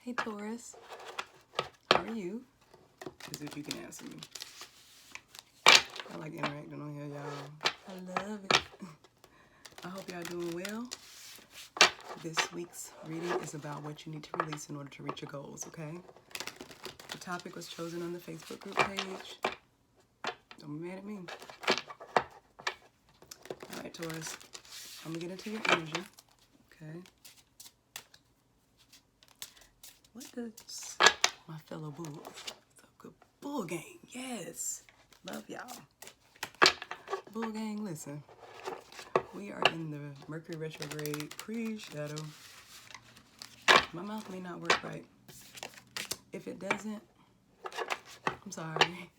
Hey Taurus, how are you? Is if you can answer me. I like interacting on here, y'all. I love it. I hope y'all doing well. This week's reading is about what you need to release in order to reach your goals, okay? The topic was chosen on the Facebook group page. Don't be mad at me. All right, Taurus, I'm gonna get into your energy, okay? What does my fellow bulls? It's a good bull gang, yes. Love y'all. Bull gang, listen. We are in the Mercury retrograde pre-shadow. My mouth may not work right. If it doesn't, I'm sorry.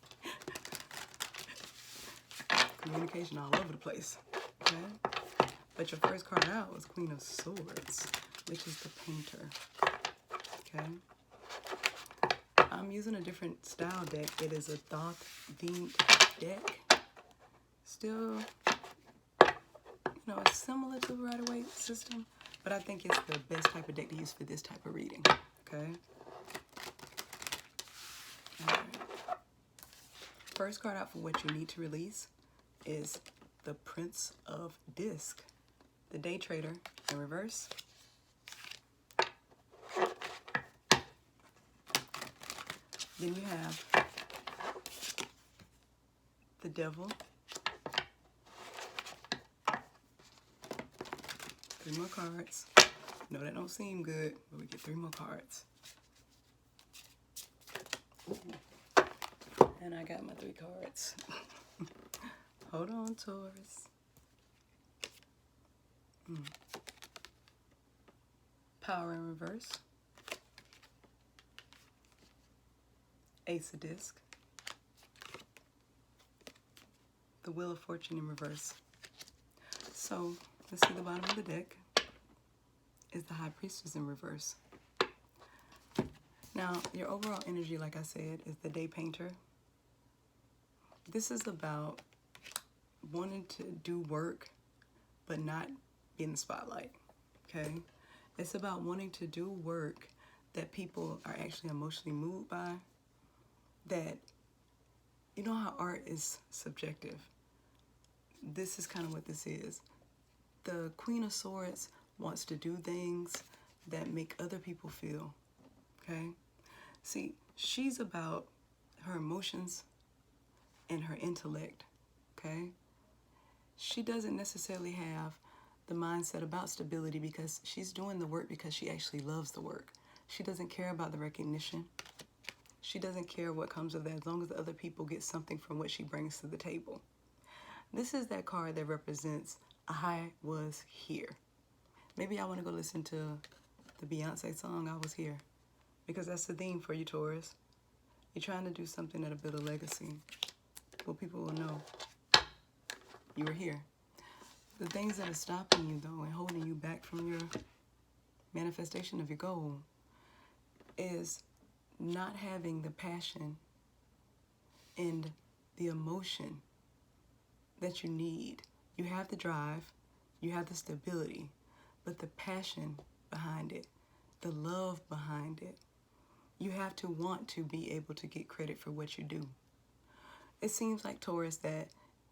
Communication all over the place, okay? But your first card out was Queen of Swords, which is the painter, okay? I'm using a different style deck. It is a Thoth-themed deck. Still, it's similar to the Rider-Waite system, but I think it's the best type of deck to use for this type of reading, okay? All right. First card out for what you need to release is the Prince of Disc, the Day Trader in reverse. Then you have the Devil. 3 more cards. No, that don't seem good, but we get 3 more cards. Ooh. And I got my 3 cards. Hold on, Taurus. Power in reverse. Ace of Disc. The Wheel of Fortune in reverse. So, let's see the bottom of the deck. Is the High Priestess in reverse. Now, your overall energy, like I said, is the Day Painter. This is about wanting to do work, but not be in the spotlight, okay? It's about wanting to do work that people are actually emotionally moved by, that, you know how art is subjective. This is kind of what this is. The Queen of Swords wants to do things that make other people feel, okay? See, she's about her emotions and her intellect, okay? She doesn't necessarily have the mindset about stability because she's doing the work because she actually loves the work. She doesn't care about the recognition. She doesn't care what comes of that as long as the other people get something from what she brings to the table. This is that card that represents I was here. Maybe I want to go listen to the Beyonce song, I Was Here, because that's the theme for you, Taurus. You're trying to do something that'll build a legacy. Well, people will know you were here. The things that are stopping you, though, and holding you back from your manifestation of your goal is not having the passion and the emotion that you need. You have the drive, you have the stability, but the passion behind it, the love behind it, you have to want to be able to get credit for what you do. It seems like, Taurus, that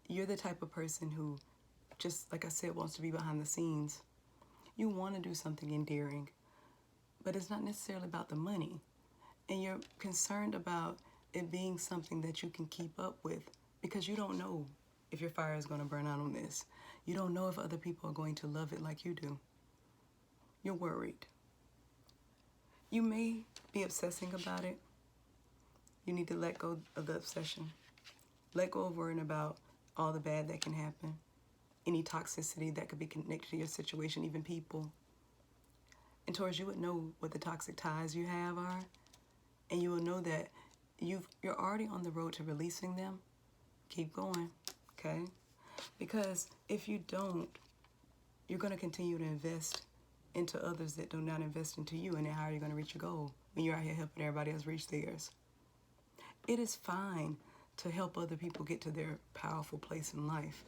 you're the type of person who, just like I said, wants to be behind the scenes. You want to do something endearing, but it's not necessarily about the money. And you're concerned about it being something that you can keep up with because you don't know if your fire is going to burn out on this. You don't know if other people are going to love it like you do. You're worried. You may be obsessing about it. You need to let go of the obsession. Let go of worrying about all the bad that can happen. Any toxicity that could be connected to your situation, even people. And Taurus, you would know what the toxic ties you have are. And you will know that you're already on the road to releasing them. Keep going, okay? Because if you don't, you're going to continue to invest into others that do not invest into you. And then how are you going to reach your goal when you're out here helping everybody else reach theirs? It is fine to help other people get to their powerful place in life.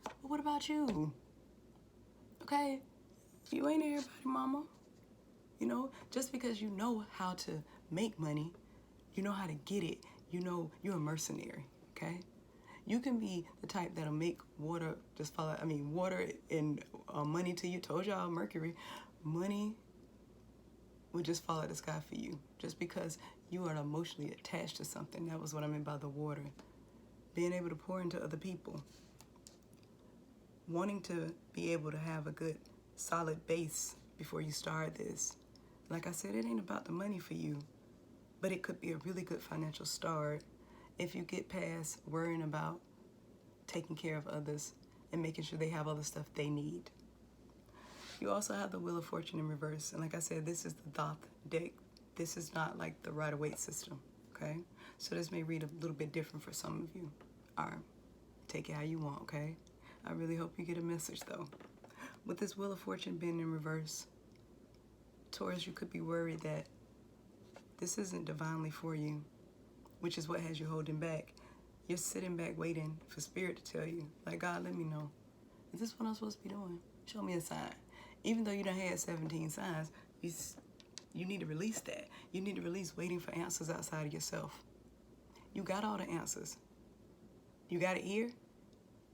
But what about you? Okay? You ain't everybody, mama. You know, just because you know how to make money, you know how to get it, you know, you're a mercenary, okay? You can be the type that'll make water just follow, water and money to you. Told y'all, Mercury, money will just fall out of the sky for you just because you are emotionally attached to something. That was what I meant by the water. Being able to pour into other people. Wanting to be able to have a good, solid base before you start this. Like I said, it ain't about the money for you, but it could be a really good financial start if you get past worrying about taking care of others and making sure they have all the stuff they need. You also have the Wheel of Fortune in reverse. And like I said, this is the Thoth deck. This is not like the Rider-Waite system, okay? So this may read a little bit different for some of you. All right, take it how you want, okay? I really hope you get a message though. With this Wheel of Fortune being in reverse, Taurus, you could be worried that this isn't divinely for you, which is what has you holding back. You're sitting back waiting for Spirit to tell you, like, God, let me know. Is this what I'm supposed to be doing? Show me a sign. Even though you done had 17 signs, you need to release that. You need to release waiting for answers outside of yourself. You got all the answers. You got an ear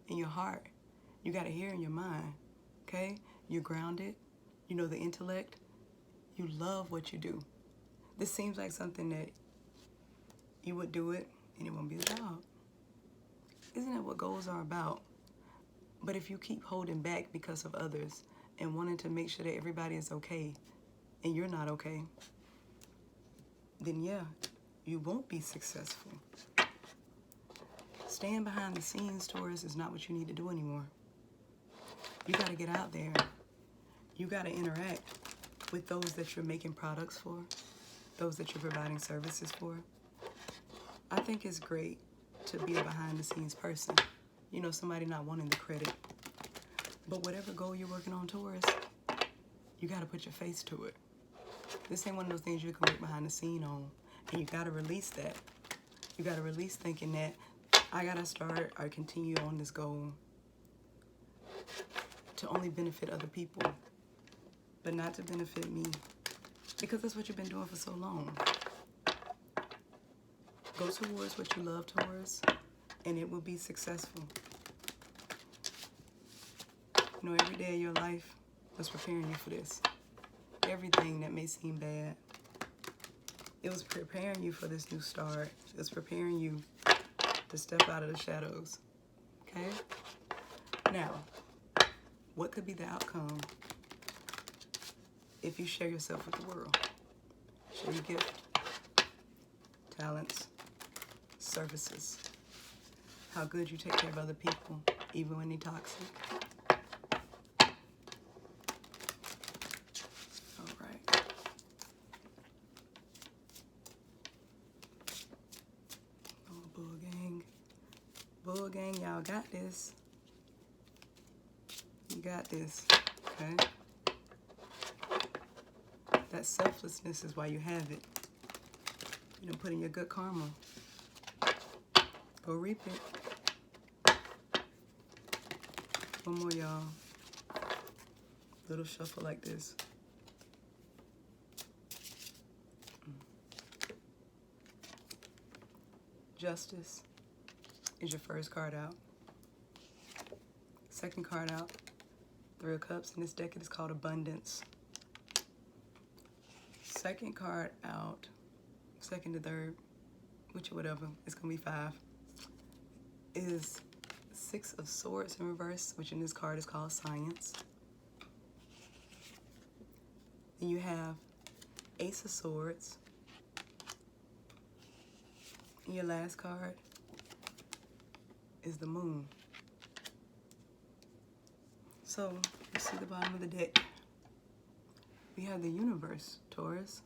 in your heart. You got an ear in your mind, okay? You're grounded. You know the intellect. You love what you do. This seems like something that you would do it and it won't be the job. Isn't that what goals are about? But if you keep holding back because of others and wanting to make sure that everybody is okay and you're not okay, then yeah, you won't be successful. Staying behind the scenes, Taurus, is not what you need to do anymore. You got to get out there. You got to interact with those that you're making products for, those that you're providing services for. I think it's great to be a behind the scenes person. You know, somebody not wanting the credit. But whatever goal you're working on, Taurus, you got to put your face to it. This ain't one of those things you can work behind the scene on. And you got to release that. You got to release thinking that I got to start or continue on this goal to only benefit other people, but not to benefit me. Because that's what you've been doing for so long. Go towards what you love, Taurus, and it will be successful. You know, every day of your life was preparing you for this. Everything that may seem bad, it was preparing you for this new start. It was preparing you to step out of the shadows, okay? Now, what could be the outcome if you share yourself with the world? Share your gift, talents, services, how good you take care of other people, even when they're toxic. All right. Oh, Bull Gang. Bull Gang, y'all got this. You got this, okay? That selflessness is why you have it. You know, put in your good karma. Go reap it. One more, y'all. Little shuffle like this. Justice is your first card out. Second card out, Three of Cups. In this deck, it is called Abundance. Second card out, second to third, which whatever, it's gonna be 5, is Six of Swords in reverse, which in this card is called Science. Then you have Ace of Swords. And your last card is the Moon. So, you see the bottom of the deck. We have the Universe, Taurus.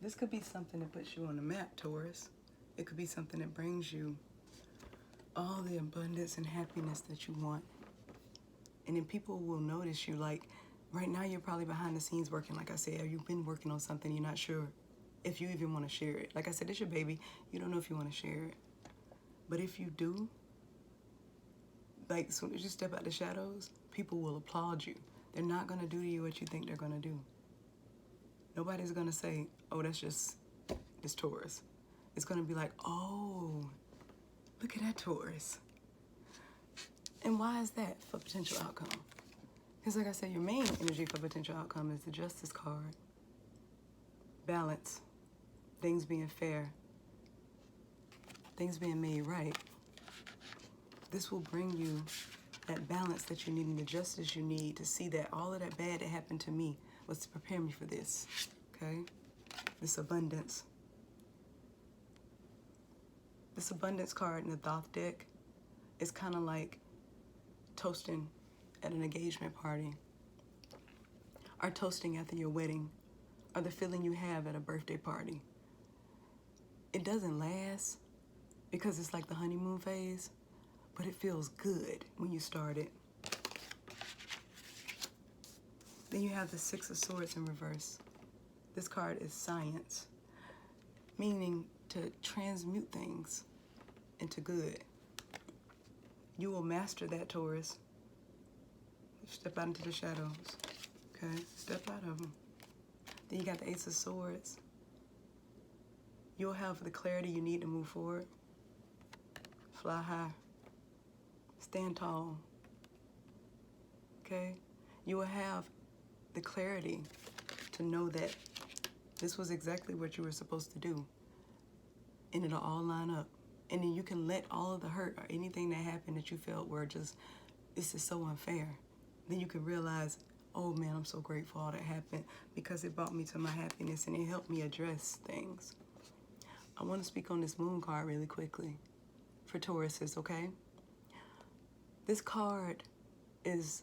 This could be something that puts you on the map, Taurus. It could be something that brings you all the abundance and happiness that you want. And then people will notice you. Like, right now you're probably behind the scenes working, like I said, or you've been working on something, you're not sure if you even want to share it. Like I said, it's your baby. You don't know if you want to share it. But if you do, like, as soon as you step out the shadows, People will applaud you. They're not going to do to you what you think they're going to do. Nobody's going to say, oh, that's just this Taurus. It's going to be like, oh, look at that Taurus. And why is that for potential outcome? Because like I said, your main energy for potential outcome is the Justice card. Balance. Things being fair. Things being made right. This will bring you that balance that you need and the justice you need to see that all of that bad that happened to me was to prepare me for this, okay? This abundance. This abundance card in the Thoth deck is kind of like toasting at an engagement party, or toasting after your wedding, or the feeling you have at a birthday party. It doesn't last because it's like the honeymoon phase, but it feels good when you start it. Then you have the Six of Swords in reverse. This card is science, meaning to transmute things into good. You will master that, Taurus. Step out into the shadows, okay? Step out of them. Then you got the Ace of Swords. You'll have the clarity you need to move forward. Fly high. Stand tall, okay? You will have the clarity to know that this was exactly what you were supposed to do, and it'll all line up. And then you can let all of the hurt or anything that happened that you felt were just, this is so unfair. Then you can realize, oh man, I'm so grateful all that happened because it brought me to my happiness and it helped me address things. I want to speak on this Moon card really quickly for Tauruses, okay? This card is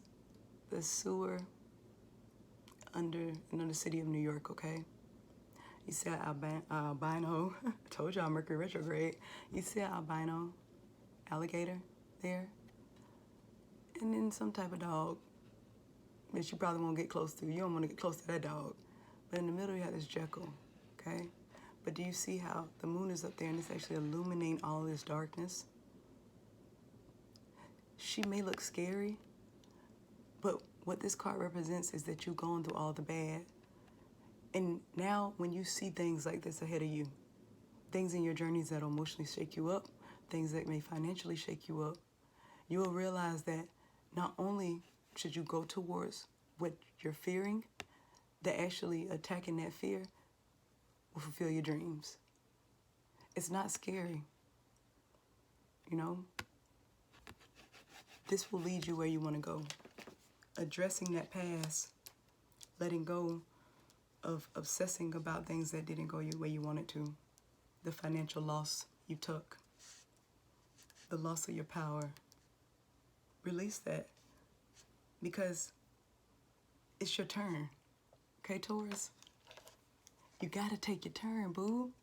the sewer under the city of New York, okay? You see an albino, I told y'all Mercury retrograde. You see an albino alligator there? And then some type of dog that you probably won't get close to. You don't want to get close to that dog. But in the middle you have this Jekyll, okay? But do you see how the moon is up there and it's actually illuminating all this darkness? She may look scary, but what this card represents is that you've gone through all the bad. And now when you see things like this ahead of you, things in your journeys that emotionally shake you up, things that may financially shake you up, you will realize that not only should you go towards what you're fearing, that actually attacking that fear will fulfill your dreams. It's not scary, you know? This will lead you where you want to go. Addressing that past, letting go of obsessing about things that didn't go your way you wanted to. The financial loss you took, the loss of your power. Release that because it's your turn. Okay, Taurus? You gotta take your turn, boo.